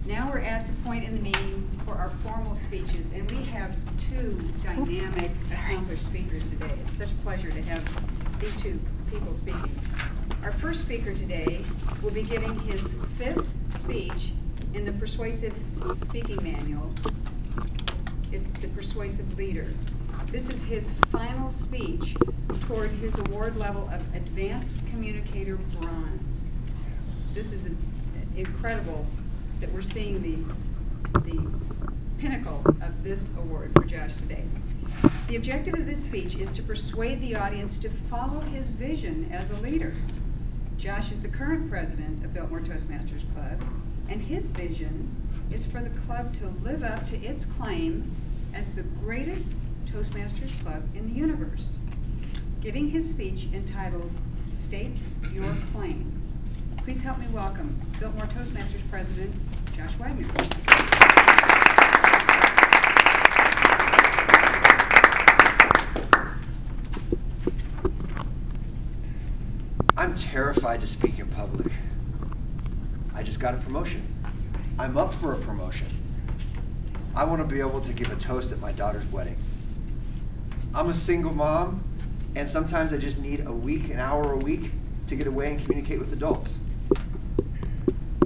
Now we're at the point in the meeting for our formal speeches, and we have two dynamic, accomplished speakers today. It's such a pleasure to have these two people speaking. Our first speaker today will be giving his 5th speech in the Persuasive Speaking Manual. It's the Persuasive Leader. This is his final speech toward his award level of Advanced Communicator Bronze. This is incredible that we're seeing the pinnacle of this award for Josh today. The objective of this speech is to persuade the audience to follow his vision as a leader. Josh is the current president of Biltmore Toastmasters Club, and his vision is for the club to live up to its claim as the greatest Toastmasters Club in the universe. Giving his speech entitled, State Your Claim. Please help me welcome Biltmore Toastmasters President, Josh Wagner. I'm terrified to speak in public. I just got a promotion. I'm up for a promotion. I want to be able to give a toast at my daughter's wedding. I'm a single mom, and sometimes I just need a week, an hour a week, to get away and communicate with adults.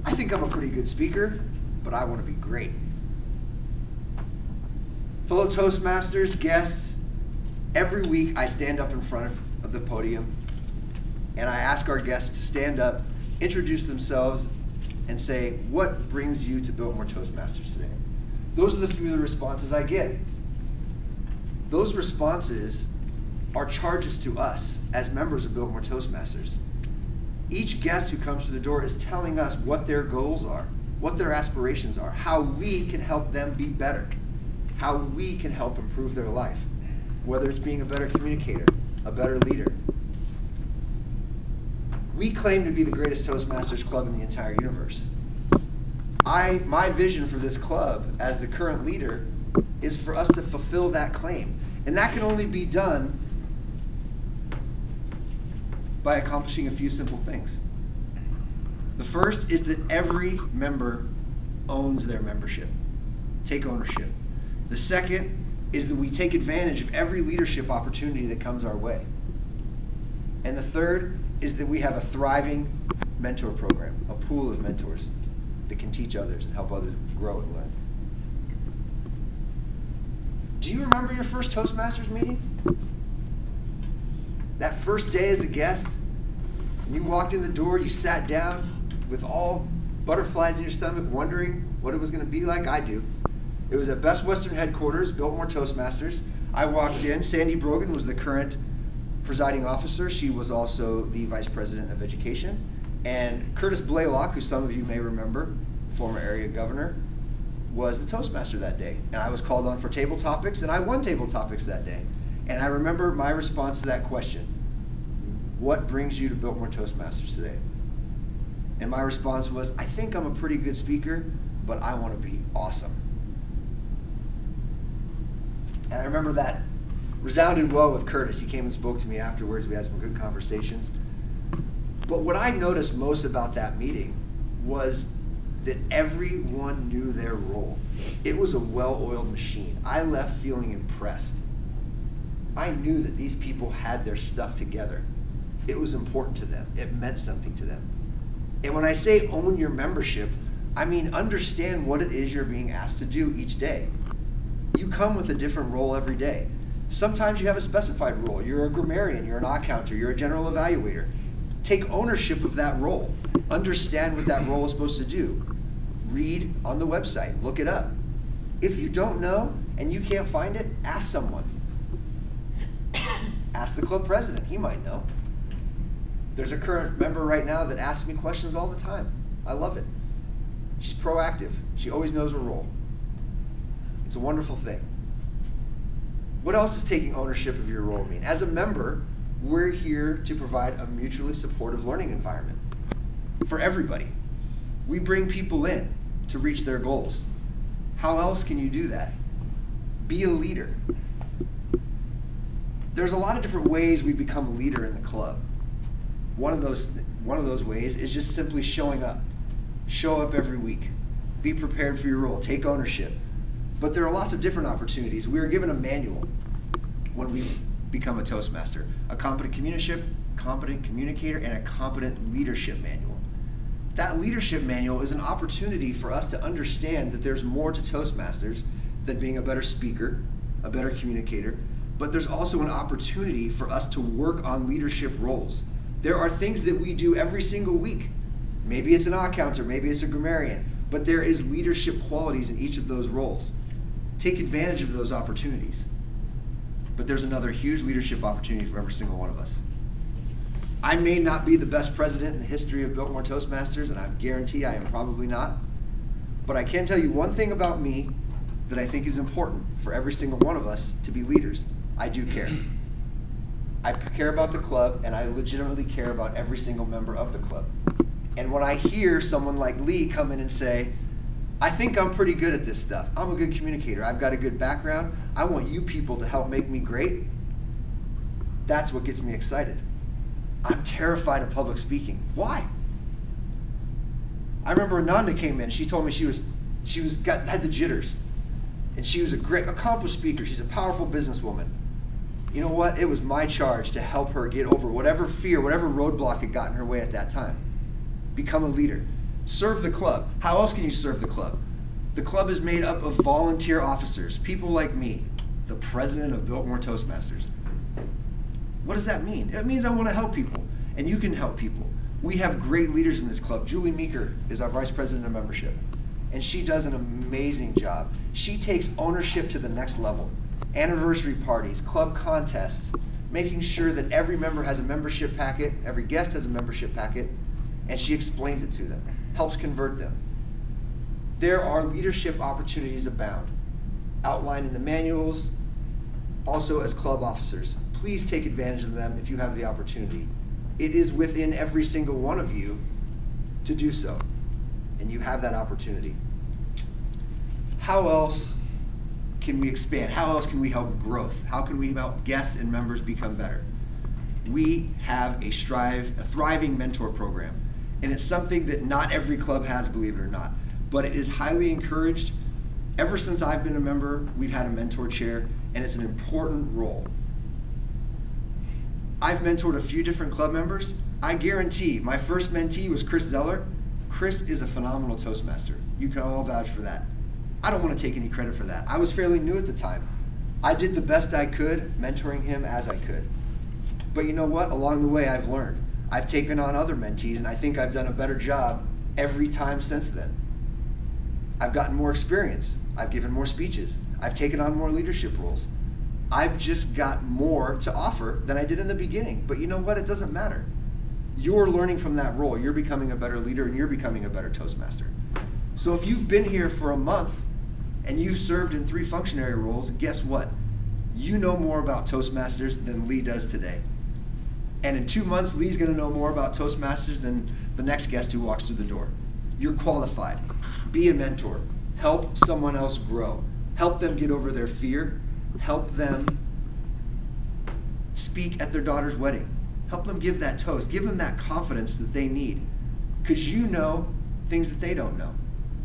I think I'm a pretty good speaker, but I want to be great. Fellow Toastmasters, guests, every week I stand up in front of the podium and I ask our guests to stand up, introduce themselves, and say, what brings you to Biltmore Toastmasters today? Those are the few of the responses I get. Those responses are charges to us as members of Biltmore Toastmasters. Each guest who comes through the door is telling us what their goals are, what their aspirations are, how we can help them be better, how we can help improve their life, whether it's being a better communicator, a better leader. We claim to be the greatest Toastmasters club in the entire universe. My vision for this club as the current leader is for us to fulfill that claim. And that can only be done by accomplishing a few simple things. The first is that every member owns their membership. Take ownership. The second is that we take advantage of every leadership opportunity that comes our way. And the third is that we have a thriving mentor program, a pool of mentors that can teach others and help others grow and learn. Do you remember your first Toastmasters meeting? That first day as a guest, you walked in the door, you sat down with all butterflies in your stomach, wondering what it was going to be like? I do. It was at Best Western headquarters, Biltmore Toastmasters. I walked in. Sandy Brogan was the current presiding officer. She was also the vice president of education. And Curtis Blaylock, who some of you may remember, former area governor, was the Toastmaster that day. And I was called on for table topics, and I won table topics that day. And I remember my response to that question: what brings you to Biltmore Toastmasters today? And my response was, I think I'm a pretty good speaker, but I want to be awesome. And I remember that resounded well with Curtis. He came and spoke to me afterwards. We had some good conversations. But what I noticed most about that meeting was that everyone knew their role. It was a well-oiled machine. I left feeling impressed. I knew that these people had their stuff together. It was important to them. It meant something to them. And when I say own your membership, I mean understand what it is you're being asked to do each day. You come with a different role every day. Sometimes you have a specified role. You're a grammarian, you're an odd counter, you're a general evaluator. Take ownership of that role. Understand what that role is supposed to do. Read on the website, look it up. If you don't know and you can't find it, ask someone. Ask the club president, he might know. There's a current member right now that asks me questions all the time. I love it. She's proactive. She always knows her role. It's a wonderful thing. What else does taking ownership of your role mean? As a member, we're here to provide a mutually supportive learning environment for everybody. We bring people in to reach their goals. How else can you do that? Be a leader. There's a lot of different ways we become a leader in the club. One of those ways is just simply showing up. Show up every week. Be prepared for your role. Take ownership. But there are lots of different opportunities. We are given a manual when we become a Toastmaster. A competent communicator, and a competent leadership manual. That leadership manual is an opportunity for us to understand that there's more to Toastmasters than being a better speaker, a better communicator, but there's also an opportunity for us to work on leadership roles. There are things that we do every single week. Maybe it's an accountant, maybe it's a grammarian, but there is leadership qualities in each of those roles. Take advantage of those opportunities. But there's another huge leadership opportunity for every single one of us. I may not be the best president in the history of Biltmore Toastmasters, and I guarantee I am probably not, but I can tell you one thing about me that I think is important for every single one of us to be leaders. I do care. I care about the club, and I legitimately care about every single member of the club. And when I hear someone like Lee come in and say, I think I'm pretty good at this stuff. I'm a good communicator. I've got a good background. I want you people to help make me great. That's what gets me excited. I'm terrified of public speaking. Why? I remember Ananda came in. She told me she had the jitters, and she was a great, accomplished speaker. She's a powerful businesswoman. You know what? It was my charge to help her get over whatever fear, whatever roadblock had gotten her way at that time. Become a leader. Serve the club. How else can you serve the club? The club is made up of volunteer officers, people like me, the president of Biltmore Toastmasters. What does that mean? It means I want to help people, and you can help people. We have great leaders in this club. Julie Meeker is our vice president of membership, and she does an amazing job. She takes ownership to the next level. Anniversary parties, club contests, making sure that every member has a membership packet, every guest has a membership packet, and she explains it to them, helps convert them. There are leadership opportunities abound, outlined in the manuals, also as club officers. Please take advantage of them if you have the opportunity. It is within every single one of you to do so, and you have that opportunity. How else can we expand? How else can we help growth? How can we help guests and members become better? We have a thriving mentor program, and it's something that not every club has, believe it or not, but it is highly encouraged. Ever since I've been a member, we've had a mentor chair, and it's an important role. I've mentored a few different club members. I guarantee my first mentee was Chris Zeller. Chris is a phenomenal Toastmaster. You can all vouch for that. I don't want to take any credit for that. I was fairly new at the time. I did the best I could, mentoring him as I could. But you know what? Along the way, I've learned. I've taken on other mentees, and I think I've done a better job every time since then. I've gotten more experience. I've given more speeches. I've taken on more leadership roles. I've just got more to offer than I did in the beginning. But you know what? It doesn't matter. You're learning from that role. You're becoming a better leader, and you're becoming a better Toastmaster. So if you've been here for a month and you've served in 3 functionary roles, guess what? You know more about Toastmasters than Lee does today. And in 2 months, Lee's going to know more about Toastmasters than the next guest who walks through the door. You're qualified. Be a mentor. Help someone else grow. Help them get over their fear. Help them speak at their daughter's wedding. Help them give that toast. Give them that confidence that they need. Because you know things that they don't know.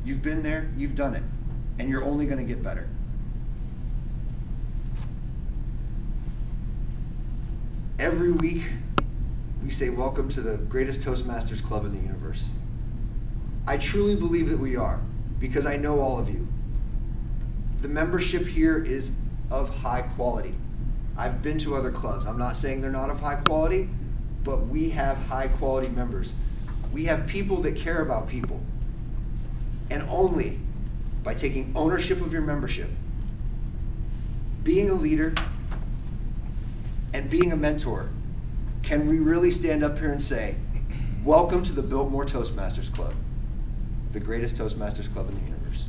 You've been there, you've done it, and you're only going to get better. Every week, we say welcome to the greatest Toastmasters Club in the universe. I truly believe that we are, because I know all of you. The membership here is of high quality. I've been to other clubs. I'm not saying they're not of high quality, but we have high quality members. We have people that care about people. And only by taking ownership of your membership, being a leader, and being a mentor, can we really stand up here and say, welcome to the Biltmore Toastmasters Club, the greatest Toastmasters Club in the universe.